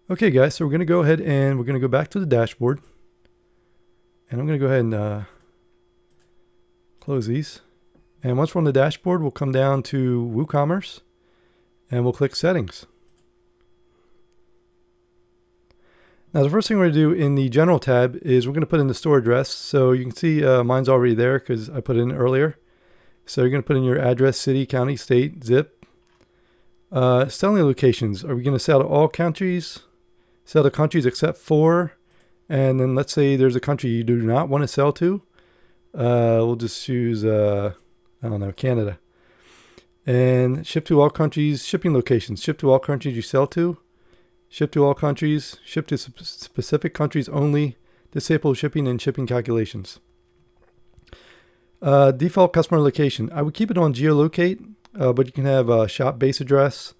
Okay guys, so we're going to go ahead and we're going to go back to the dashboard. And I'm going to go ahead and close these. And once we're on the dashboard, we'll come down to WooCommerce and we'll click Settings. Now the first thing we're going to do in the General tab is we're going to put in the store address. So you can see mine's already there because I put it in earlier. So you're going to put in your address, city, county, state, zip. Selling locations. Are we going to sell to all countries? Sell to countries except for, and then let's say there's a country you do not want to sell to. We'll just choose, I don't know, Canada. And ship to all countries, shipping locations. Ship to all countries you sell to. Ship to all countries. Ship to specific countries only. Disable shipping and shipping calculations. Default customer location. I would keep it on geolocate, but you can have shop base address,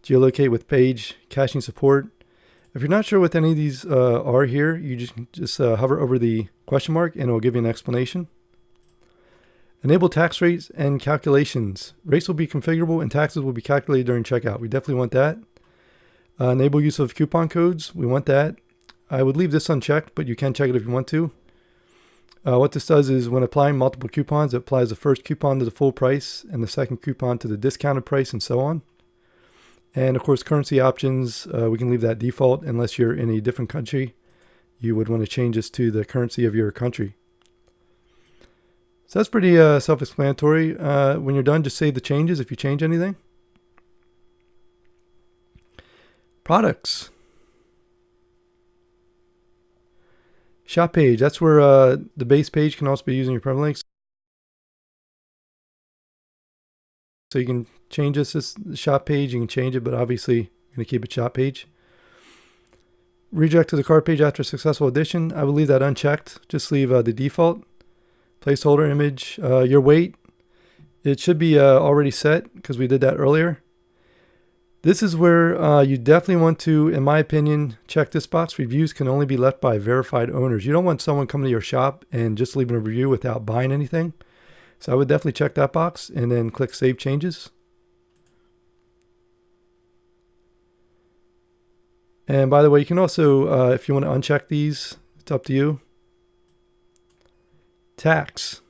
geolocate with page, caching support. If you're not sure what any of these are here, you just hover over the question mark and it will give you an explanation. Enable tax rates and calculations. Rates will be configurable and taxes will be calculated during checkout. We definitely want that. Enable use of coupon codes. We want that. I would leave this unchecked, but you can check it if you want to. What this does is when applying multiple coupons, it applies the first coupon to the full price and the second coupon to the discounted price and so on. And of course, currency options, we can leave that default unless you're in a different country. You would want to change this to the currency of your country. So that's pretty self-explanatory. When you're done, just save the changes if you change anything. Products. Shop page, that's where the base page can also be using your permalinks. So you can change this shop page, you can change it, but obviously you're going to keep it shop page. Redirect to the cart page after successful addition. I will leave that unchecked. Just leave the default. Placeholder image. Your weight. It should be already set because we did that earlier. This is where you definitely want to, in my opinion, check this box. Reviews can only be left by verified owners. You don't want someone coming to your shop and just leaving a review without buying anything. So I would definitely check that box and then click Save Changes. And by the way, you can also, if you want to uncheck these, it's up to you. Tax.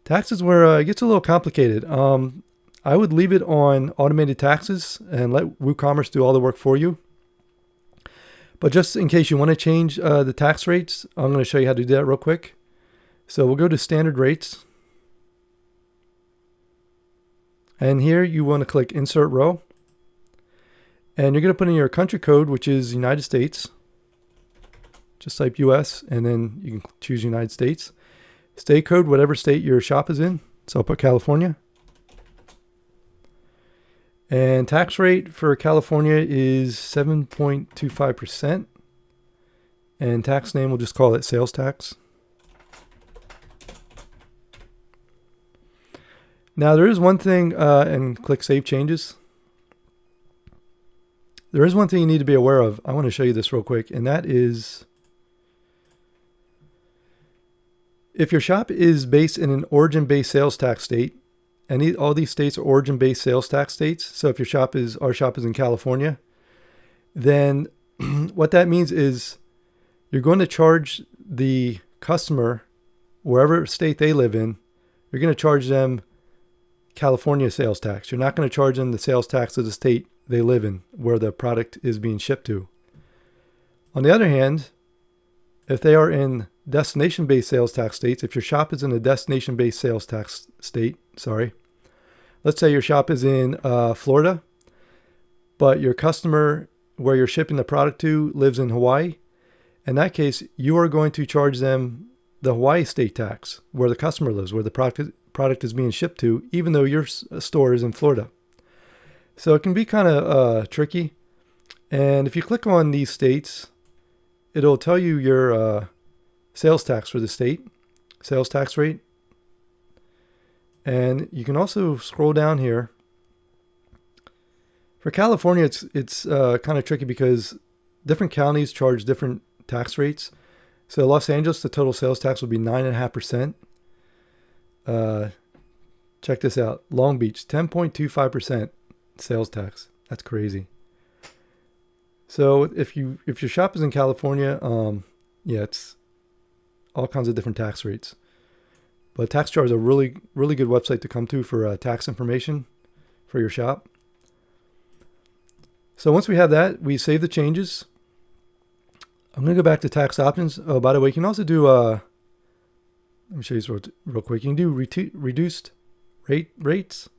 Tax is where it gets a little complicated. I would leave it on automated taxes and let WooCommerce do all the work for you. But just in case you want to change the tax rates, I'm going to show you how to do that real quick. So we'll go to standard rates. And here you want to click insert row. And you're going to put in your country code, which is United States. Just type US and then you can choose United States. State code, whatever state your shop is in. So I'll put California. And tax rate for California is 7.25%. And tax name, we'll just call it sales tax. Now there is one thing, and click Save Changes. There is one thing you need to be aware of. I want to show you this real quick, and that is if your shop is based in an origin-based sales tax state, and all these states are origin-based sales tax states. So if our shop is in California, then what that means is you're going to charge the customer, wherever state they live in, you're going to charge them California sales tax. You're not going to charge them the sales tax of the state they live in, where the product is being shipped to. On the other hand, if they are in destination-based sales tax states, if your shop is in a destination-based sales tax state, let's say your shop is in Florida, but your customer where you're shipping the product to lives in Hawaii. In that case, you are going to charge them the Hawaii state tax where the customer lives, where the product is being shipped to, even though your store is in Florida. So it can be kind of tricky. And if you click on these states, it'll tell you your sales tax for the state, sales tax rate. And you can also scroll down here. For California, it's kind of tricky because different counties charge different tax rates. So Los Angeles, the total sales tax will be 9.5%. Check this out. Long Beach, 10.25% sales tax. That's crazy. So if your shop is in California, yeah, it's all kinds of different tax rates. But TaxJar is a really good website to come to for tax information for your shop. So once we have that, we save the changes. I'm going to go back to tax options. Oh, by the way, you can also do, let me show you real quick. You can do reduced rates.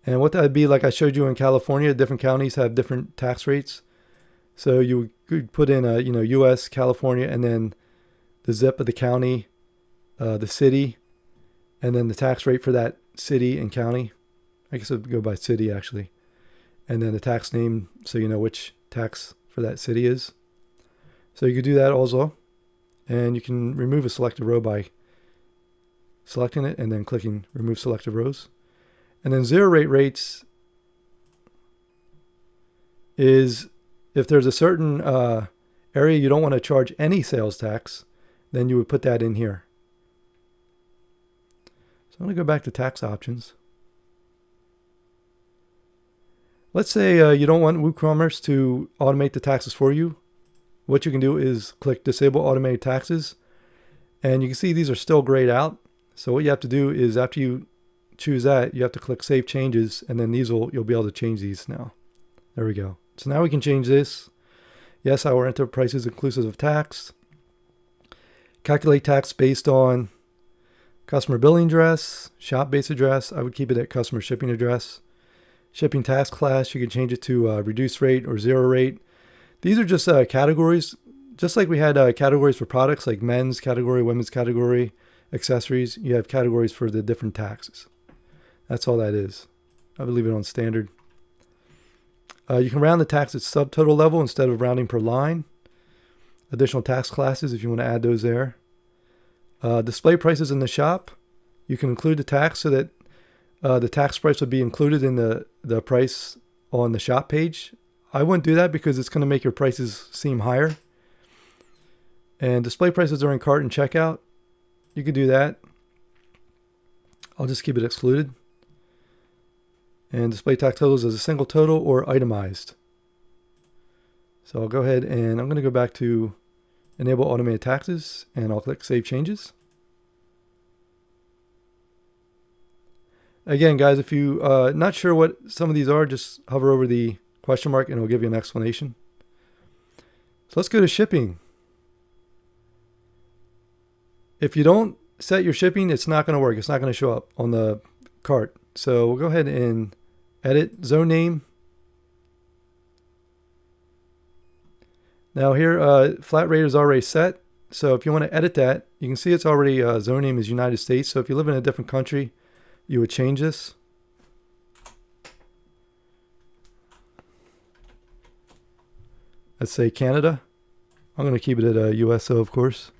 And what that would be, like I showed you in California, different counties have different tax rates. So you could put in U.S., California, and then the zip of the county, the city, and then the tax rate for that city and county. I guess it would go by city actually. And then the tax name, so you know which tax for that city is. So you could do that also. And you can remove a selected row by selecting it and then clicking remove selected rows. And then zero rate rates is if there's a certain area you don't want to charge any sales tax, then you would put that in here. So I'm going to go back to tax options. Let's say you don't want WooCommerce to automate the taxes for you. What you can do is click Disable Automated Taxes. And you can see these are still grayed out. So what you have to do is after you choose that, you have to click Save Changes. And then you'll be able to change these now. There we go. So now we can change this. Yes, I will enter prices inclusive of tax. Calculate tax based on customer billing address, shop base address. I would keep it at customer shipping address. Shipping tax class, you can change it to reduced rate or zero rate. These are just categories, just like we had categories for products like men's category, women's category, accessories. You have categories for the different taxes. That's all that is. I would leave it on standard. You can round the tax at subtotal level instead of rounding per line. Additional tax classes if you want to add those there. Display prices in the shop. You can include the tax so that the tax price would be included in the price on the shop page. I wouldn't do that because it's going to make your prices seem higher. And display prices during cart and checkout. You could do that. I'll just keep it excluded. And display tax totals as a single total or itemized. So I'll go ahead and I'm going to go back to Enable Automated Taxes and I'll click Save Changes. Again, guys, if you're not sure what some of these are, just hover over the question mark and it'll give you an explanation. So let's go to shipping. If you don't set your shipping, it's not going to work. It's not going to show up on the cart. So we'll go ahead and edit zone name. Now here, flat rate is already set. So if you want to edit that, you can see it's already zone name is United States. So if you live in a different country, you would change this. Let's say Canada. I'm going to keep it at USO, of course.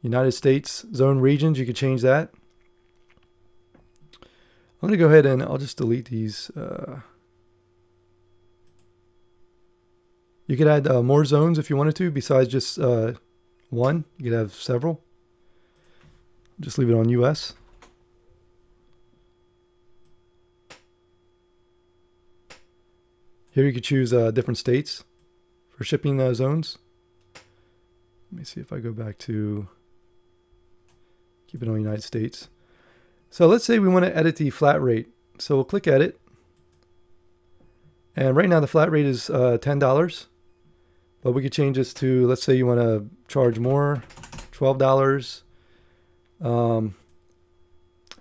United States zone regions, you could change that. I'm going to go ahead and I'll just delete these. You could add more zones if you wanted to, besides just one. You could have several. Just leave it on US. Here you could choose different states for shipping zones. Let me see if I go back to keep it on United States. So let's say we want to edit the flat rate. So we'll click Edit. And right now the flat rate is $10. But we could change this to, let's say you want to charge more, $12.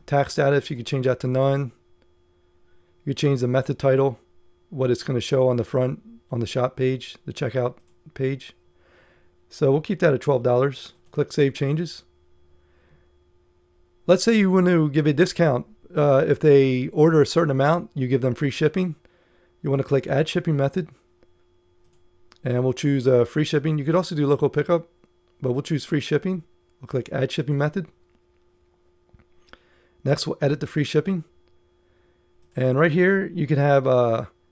Tax status, you could change that to none. You could change the method title, what it's going to show on the front, on the shop page, the checkout page. So we'll keep that at $12. Click Save Changes. Let's say you want to give a discount. If they order a certain amount, you give them free shipping. You want to click Add Shipping Method. And we'll choose free shipping. You could also do local pickup, but we'll choose free shipping. We'll click Add Shipping Method. Next, we'll edit the free shipping. And right here, you can have,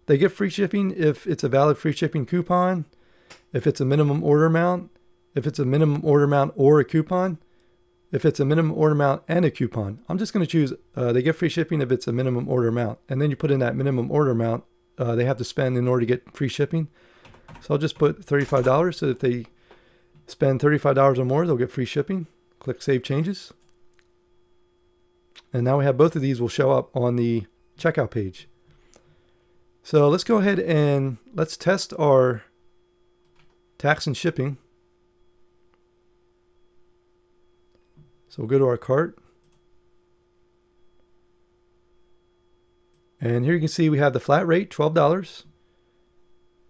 they get free shipping if it's a valid free shipping coupon, if it's a minimum order amount, if it's a minimum order amount or a coupon, if it's a minimum order amount and a coupon. I'm just going to choose, they get free shipping if it's a minimum order amount. And then you put in that minimum order amount they have to spend in order to get free shipping. So I'll just put $35. So if they spend $35 or more, they'll get free shipping. Click Save Changes. And now we have both of these will show up on the checkout page. So let's go ahead and let's test our tax and shipping. So we'll go to our cart. And here you can see we have the flat rate, $12.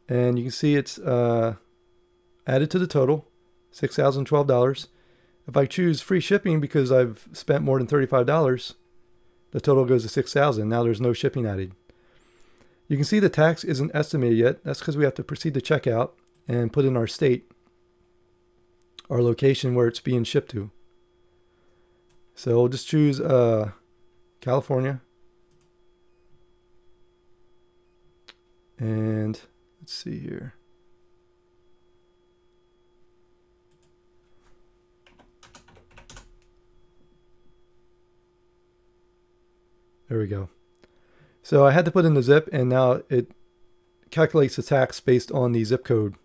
And you can see it's added to the total, $6,012. If I choose free shipping because I've spent more than $35, the total goes to $6,000. Now there's no shipping added. You can see the tax isn't estimated yet. That's because we have to proceed to checkout and put in our state, our location where it's being shipped to. So we'll just choose California. And let's see here. There we go. So I had to put in the zip, and now it calculates the tax based on the zip code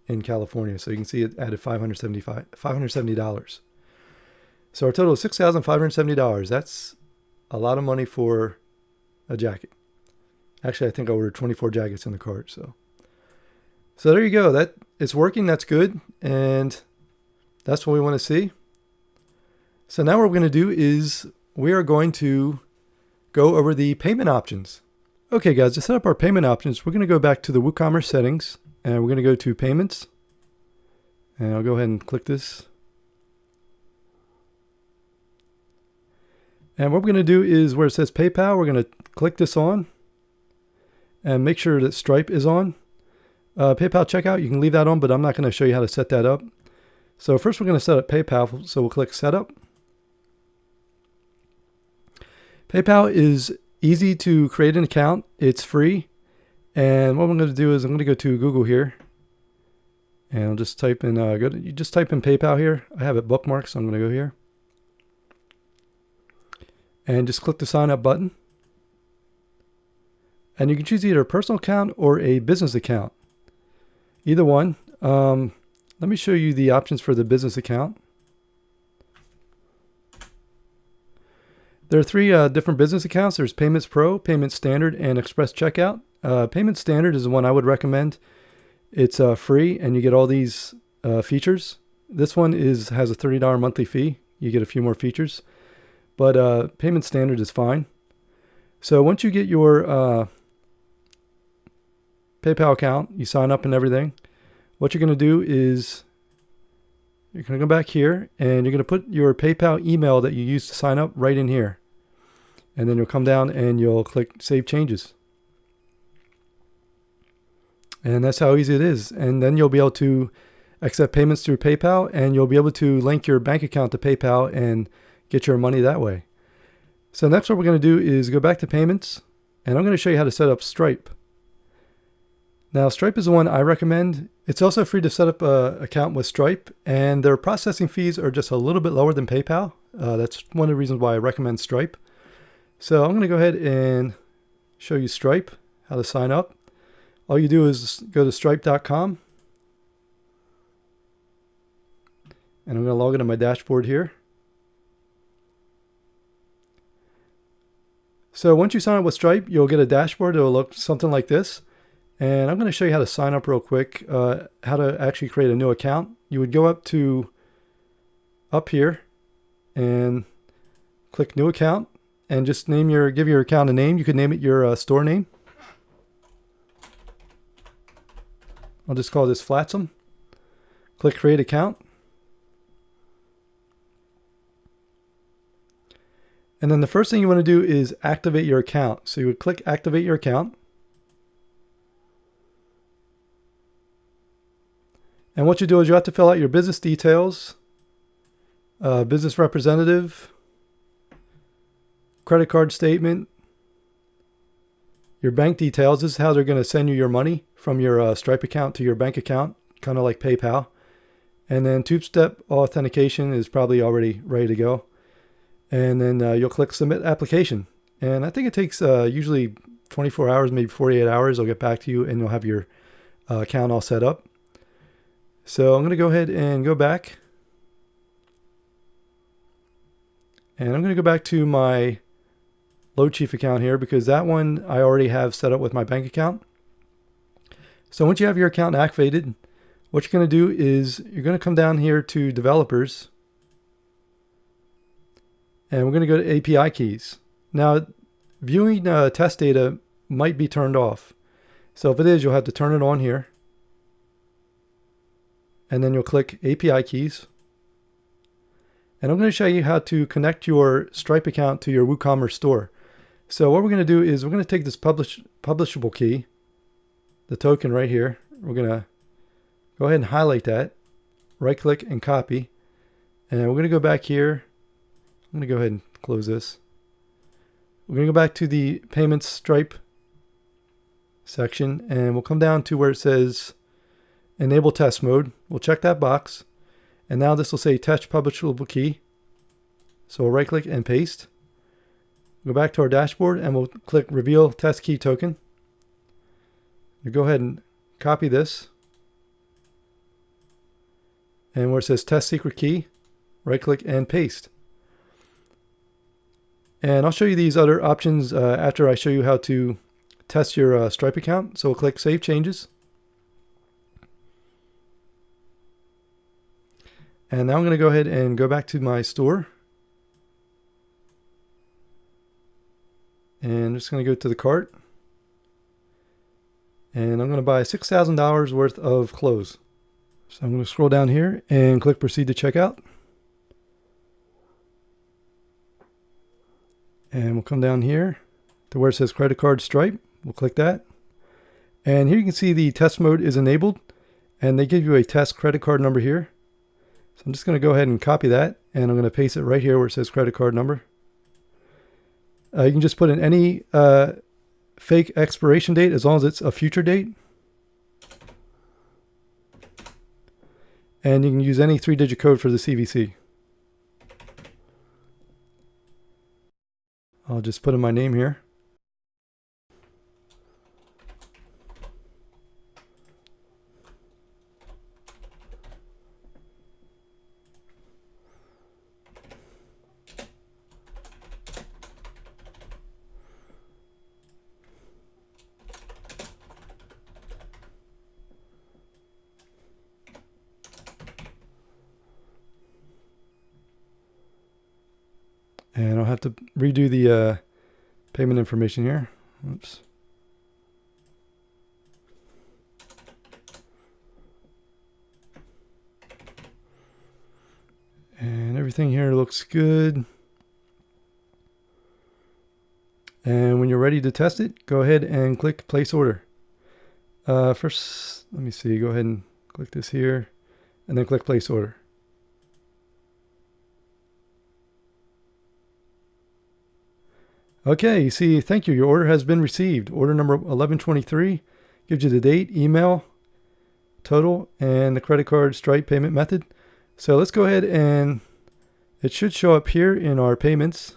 in California. So you can see it added $570. So our total is $6,570. That's a lot of money for a jacket. Actually, I think I ordered 24 jackets in the cart. So there you go. That it's working. That's good. And that's what we want to see. So now what we're going to do is we are going to go over the payment options. Okay, guys, to set up our payment options, we're going to go back to the WooCommerce settings, and we're going to go to payments. And I'll go ahead and click this. And what we're going to do is where it says PayPal, we're going to click this on and make sure that Stripe is on. PayPal checkout, you can leave that on, but I'm not going to show you how to set that up. So first we're going to set up PayPal, so we'll click Setup. PayPal is easy to create an account. It's free. And what I'm going to do is I'm going to go to Google here. And I'll just type in, you just type in PayPal here. I have it bookmarked, so I'm going to go here. And just click the sign up button. And you can choose either a personal account or a business account. Either one. Let me show you the options for the business account. There are three different business accounts. There's Payments Pro, Payments Standard, and Express Checkout. Payments Standard is the one I would recommend. It's free, and you get all these features. This one has a $30 monthly fee. You get a few more features. But Payment Standard is fine. So once you get your PayPal account, you sign up and everything, what you're going to do is you're going to go back here and you're going to put your PayPal email that you used to sign up right in here. And then you'll come down and you'll click Save Changes. And that's how easy it is. And then you'll be able to accept payments through PayPal, and you'll be able to link your bank account to PayPal and get your money that way. So next what we're going to do is go back to payments, and I'm going to show you how to set up Stripe. Now Stripe is the one I recommend. It's also free to set up an account with Stripe, and their processing fees are just a little bit lower than PayPal. That's one of the reasons why I recommend Stripe. So I'm going to go ahead and show you Stripe, how to sign up. All you do is go to stripe.com, and I'm going to log into my dashboard here. So once you sign up with Stripe, you'll get a dashboard that will look something like this. And I'm going to show you how to sign up real quick, how to actually create a new account. You would go up here and click New Account, and just give your account a name. You could name it your store name. I'll just call this Flatsome. Click Create Account. And then the first thing you want to do is activate your account. So you would click Activate Your Account. And what you do is you have to fill out your business details, business representative, credit card statement, your bank details. This is how they're going to send you your money from your Stripe account to your bank account, kind of like PayPal. And then two-step authentication is probably already ready to go. And then you'll click Submit Application. And I think it takes usually 24 hours, maybe 48 hours. I'll get back to you and you'll have your account all set up. So I'm going to go ahead and go back. And I'm going to go back to my LoadChief account here because that one I already have set up with my bank account. So once you have your account activated, what you're going to do is you're going to come down here to developers. And we're going to go to API keys. Now, viewing test data might be turned off. So if it is, you'll have to turn it on here. And then you'll click API keys. And I'm going to show you how to connect your Stripe account to your WooCommerce store. So what we're going to do is we're going to take this publishable key, the token right here. We're going to go ahead and highlight that, right click and copy. And we're going to go back here. I'm going to go ahead and close this. We're going to go back to the Payments Stripe section and we'll come down to where it says Enable Test Mode. We'll check that box. And now this will say Test Publishable Key. So we'll right click and paste. Go back to our dashboard and we'll click Reveal Test Key Token. We'll go ahead and copy this. And where it says Test Secret Key, right click and paste. And I'll show you these other options after I show you how to test your Stripe account. So we'll click Save Changes. And now I'm going to go ahead and go back to my store. And I'm just going to go to the cart. And I'm going to buy $6,000 worth of clothes. So I'm going to scroll down here and click Proceed to Checkout. And we'll come down here to where it says Credit Card Stripe. We'll click that. And here you can see the test mode is enabled. And they give you a test credit card number here. So I'm just going to go ahead and copy that. And I'm going to paste it right here where it says credit card number. You can just put in any fake expiration date as long as it's a future date. And you can use any 3-digit code for the CVC. I'll just put in my name here. And I'll have to redo the payment information here. Oops. And everything here looks good. And when you're ready to test it, go ahead and click Place Order. First, let me see. Go ahead and click this here, and then click Place Order. Okay, you see, thank you. Your order has been received. Order number 1123 gives you the date, email, total, and the credit card Stripe payment method. So let's go ahead and it should show up here in our payments.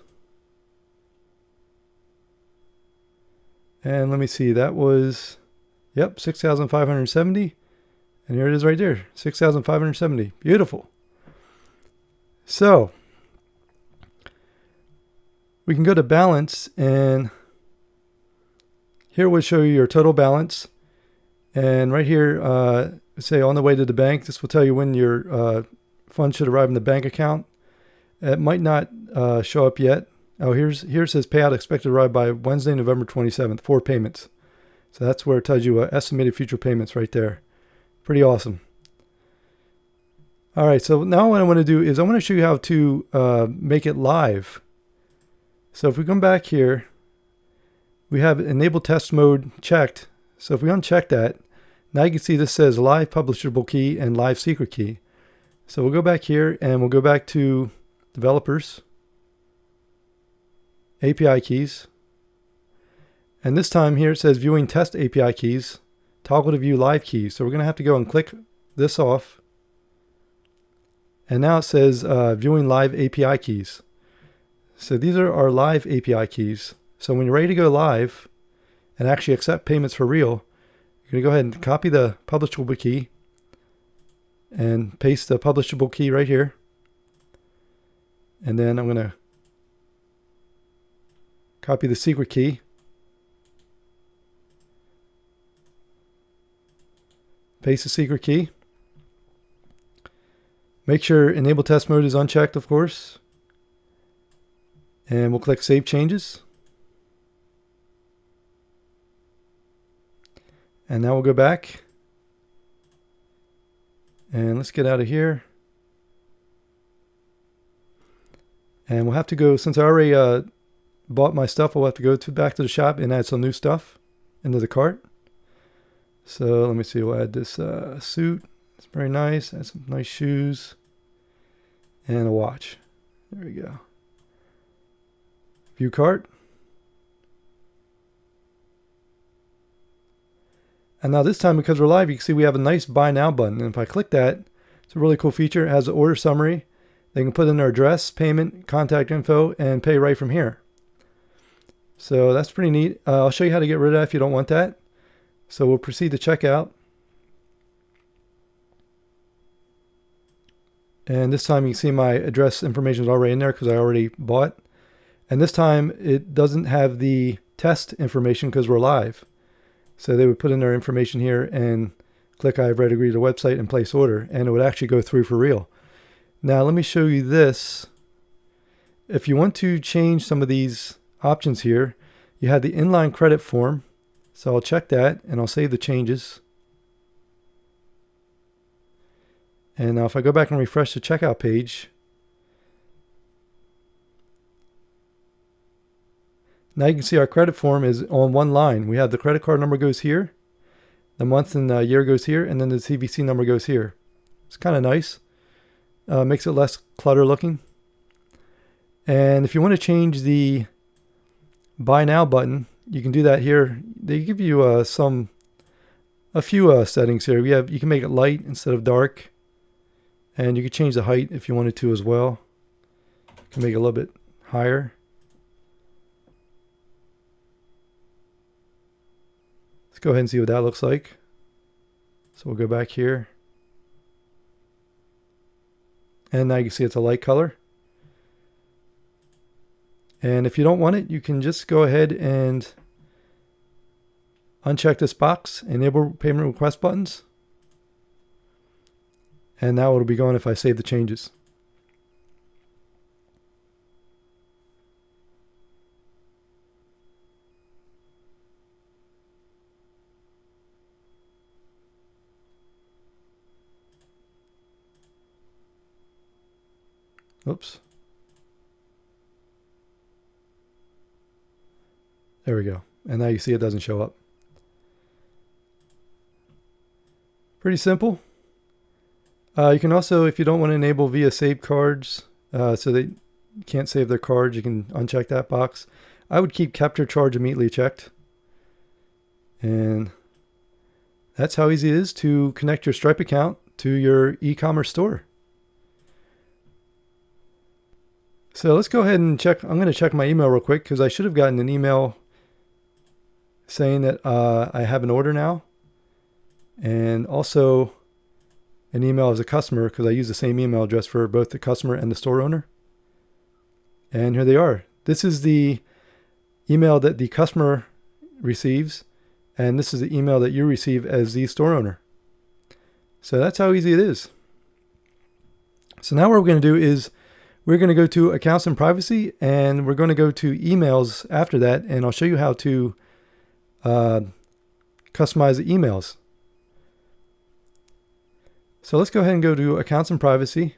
And let me see, that was, yep, 6,570. And here it is right there, 6,570. Beautiful. So we can go to balance, and here will show you your total balance. And right here, say on the way to the bank, this will tell you when your funds should arrive in the bank account. It might not show up yet. Oh, here it says payout expected to arrive by Wednesday, November 27th, 4 payments. So that's where it tells you estimated future payments right there. Pretty awesome. All right, so now what I want to do is I want to show you how to make it live. So if we come back here, we have enable test mode checked. So if we uncheck that, now you can see this says live publishable key and live secret key. So we'll go back here and we'll go back to developers, API keys. And this time here it says viewing test API keys, toggle to view live keys. So we're going to have to go and click this off. And now it says viewing live API keys. So these are our live API keys. So when you're ready to go live, and actually accept payments for real, you're going to go ahead and copy the publishable key and paste the publishable key right here. And then I'm going to copy the secret key, paste the secret key. Make sure enable test mode is unchecked, of course. And we'll click Save Changes. And now we'll go back. And let's get out of here. And we'll have to go, since I already bought my stuff, we'll have to go back to the shop and add some new stuff into the cart. So let me see, we'll add this suit. It's very nice. Add some nice shoes and a watch. There we go. View cart. And now this time, because we're live, you can see we have a nice buy now button. And if I click that, it's a really cool feature. It has an order summary. They can put in their address, payment, contact info, and pay right from here. So that's pretty neat. I'll show you how to get rid of that if you don't want that. So we'll proceed to checkout. And this time you can see my address information is already in there because I already bought. And this time it doesn't have the test information because we're live. So they would put in their information here and click I've read agree to the website and place order, and it would actually go through for real. Now let me show you this. If you want to change some of these options here, you have the inline credit form. So I'll check that and I'll save the changes. And now if I go back and refresh the checkout page, now you can see our credit form is on one line. We have the credit card number goes here, the month and year goes here, and then the CVC number goes here. It's kind of nice. Makes it less clutter looking. And if you want to change the buy now button, you can do that here. They give you a few settings here. You can make it light instead of dark. And you can change the height if you wanted to as well. You can make it a little bit higher. Let's go ahead and see what that looks like. So we'll go back here. And now you can see it's a light color. And if you don't want it, you can just go ahead and uncheck this box, enable payment request buttons. And now it'll be going if I save the changes. Oops. There we go. And now you see it doesn't show up. Pretty simple. You can also, if you don't want to enable via save cards, so they can't save their cards, you can uncheck that box. I would keep capture charge immediately checked. And that's how easy it is to connect your Stripe account to your e-commerce store. So let's go ahead and check. I'm going to check my email real quick because I should have gotten an email saying that I have an order now. And also an email as a customer because I use the same email address for both the customer and the store owner. And here they are. This is the email that the customer receives, and this is the email that you receive as the store owner. So that's how easy it is. So now what we're going to do is we're going to go to accounts and privacy, and we're going to go to emails after that, and I'll show you how to customize the emails. So let's go ahead and go to accounts and privacy.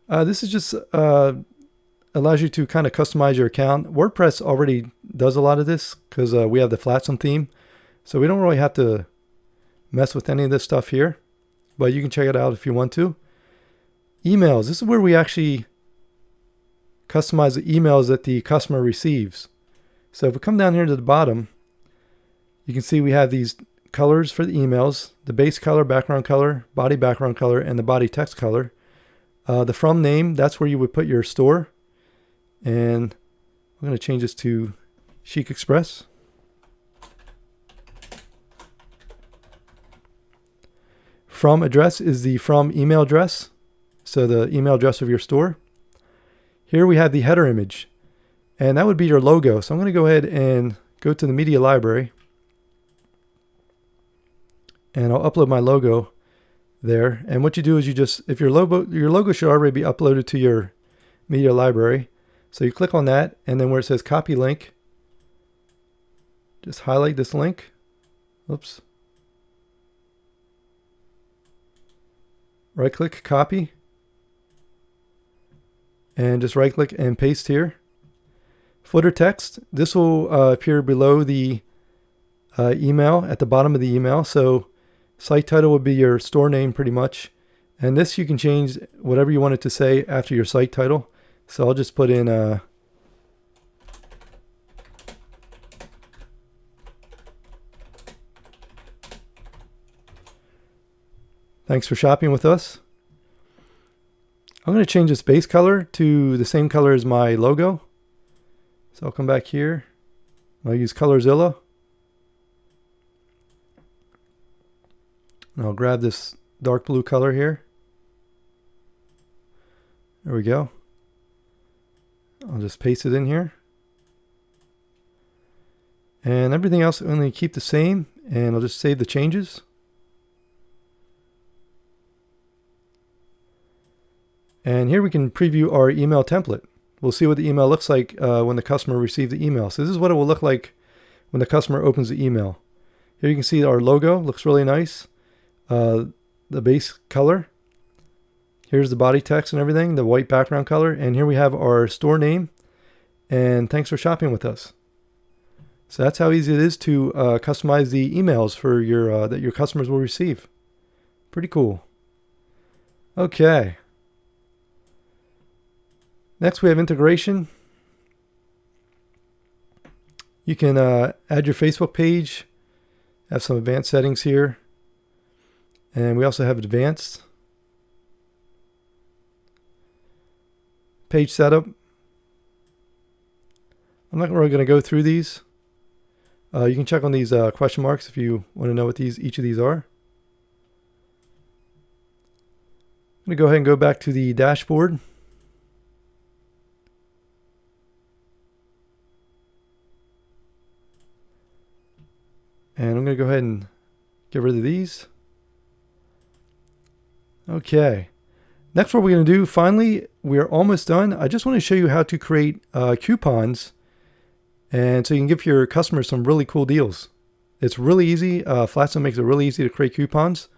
This is just allows you to kind of customize your account. WordPress already does a lot of this because we have the Flatsome theme. So we don't really have to mess with any of this stuff here, but you can check it out if you want to. Emails. This is where we actually customize the emails that the customer receives. So if we come down here to the bottom, you can see we have these colors for the emails, the base color, background color, body background color, and the body text color. The from name, that's where you would put your store. And I'm going to change this to Chic Express. From address is the from email address, so the email address of your store. Here we have the header image, and that would be your logo. So I'm going to go ahead and go to the media library, and I'll upload my logo there. And what you do is you just, if your logo should already be uploaded to your media library. So you click on that, and then where it says copy link, just highlight this link. Oops. Right click, copy, and just right click and paste here. Footer text, this will appear below the email at the bottom of the email. So site title would be your store name pretty much. And this you can change whatever you want it to say after your site title. So I'll just put in thanks for shopping with us. I'm going to change this base color to the same color as my logo. So I'll come back here. I'll use Colorzilla. And I'll grab this dark blue color here. There we go. I'll just paste it in here. And everything else I'm going to keep the same, and I'll just save the changes. And here we can preview our email template. We'll see what the email looks like when the customer receives the email. So this is what it will look like when the customer opens the email. Here you can see our logo looks really nice. The base color. Here's the body text and everything, the white background color. And here we have our store name. And thanks for shopping with us. So that's how easy it is to customize the emails for your that your customers will receive. Pretty cool. Okay. Next we have integration. You can add your Facebook page. Have some advanced settings here. And we also have advanced. Page setup. I'm not really going to go through these. You can check on these question marks if you want to know what each of these are. I'm going to go ahead and go back to the dashboard. And I'm going to go ahead and get rid of these. Okay. Next, what we're going to do, finally, we're almost done. I just want to show you how to create coupons, and so you can give your customers some really cool deals. It's really easy. Flatstone makes it really easy to create coupons.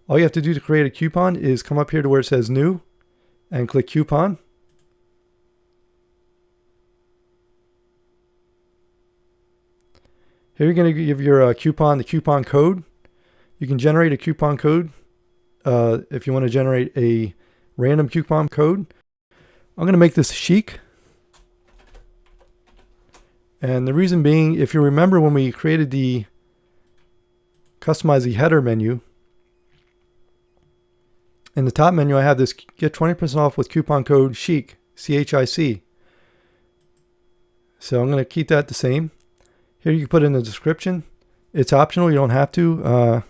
All you have to do to create a coupon is come up here to where it says New and click Coupon. Here you're going to give your coupon the coupon code. You can generate a coupon code if you want to generate a random coupon code. I'm going to make this chic. And the reason being, if you remember when we created the customize the header menu, in the top menu I have this get 20% off with coupon code CHIC, C-H-I-C. So I'm going to keep that the same. Here you can put in the description. It's optional, you don't have to.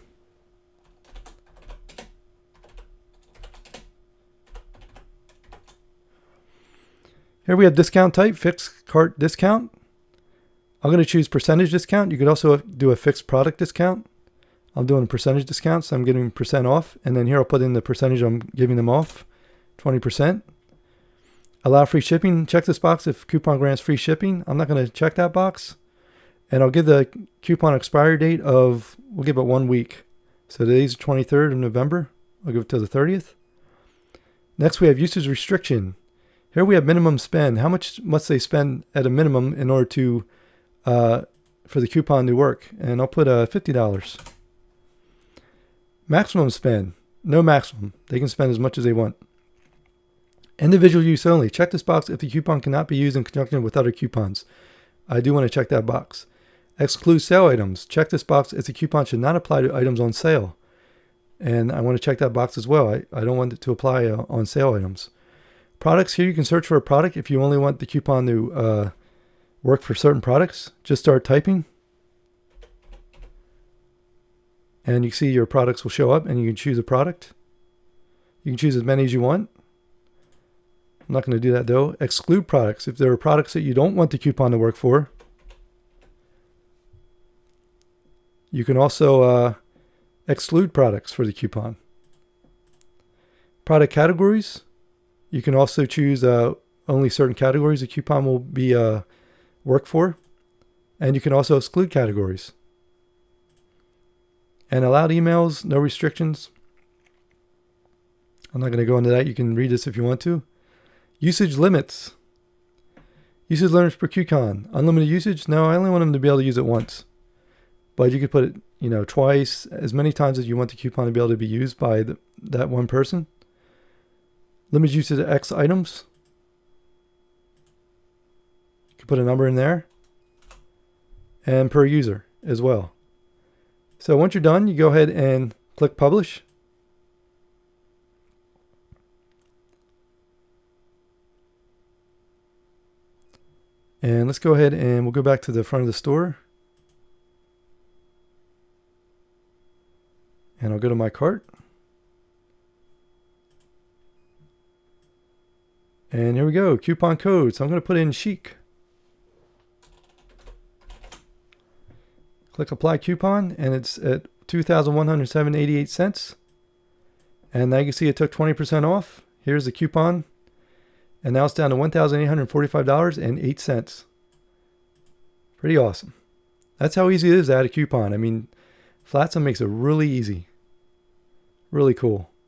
Here we have discount type, fixed cart discount. I'm going to choose percentage discount. You could also do a fixed product discount. I'm doing a percentage discount, so I'm getting % off. And then here I'll put in the percentage I'm giving them off, 20%. Allow free shipping. Check this box if coupon grants free shipping. I'm not going to check that box. And I'll give the coupon expiry date of, we'll give it 1 week. So today's the 23rd of November. I'll give it to the 30th. Next we have usage restriction. Here we have minimum spend. How much must they spend at a minimum in order to for the coupon to work? And I'll put $50. Maximum spend. No maximum. They can spend as much as they want. Individual use only. Check this box if the coupon cannot be used in conjunction with other coupons. I do want to check that box. Exclude sale items. Check this box if the coupon should not apply to items on sale. And I want to check that box as well. I don't want it to apply on sale items. Products, here you can search for a product. If you only want the coupon to work for certain products, just start typing. And you see your products will show up and you can choose a product. You can choose as many as you want. I'm not going to do that though. Exclude products. If there are products that you don't want the coupon to work for, you can also exclude products for the coupon. Product categories. You can also choose only certain categories the coupon will be work for. And you can also exclude categories. And allowed emails, no restrictions. I'm not going to go into that. You can read this if you want to. Usage limits. Usage limits per coupon. Unlimited usage? No, I only want them to be able to use it once. But you could put it, twice, as many times as you want the coupon to be able to be used by that one person. Limited usage of X items. You can put a number in there. And per user as well. So once you're done, you go ahead and click publish. And let's go ahead and we'll go back to the front of the store. And I'll go to my cart. And here we go, coupon code. So I'm going to put in chic. Click apply coupon, and it's at $2,107.88. And now you can see it took 20% off. Here's the coupon. And now it's down to $1,845.08. Pretty awesome. That's how easy it is to add a coupon. I mean, Flatsum makes it really easy. Really cool.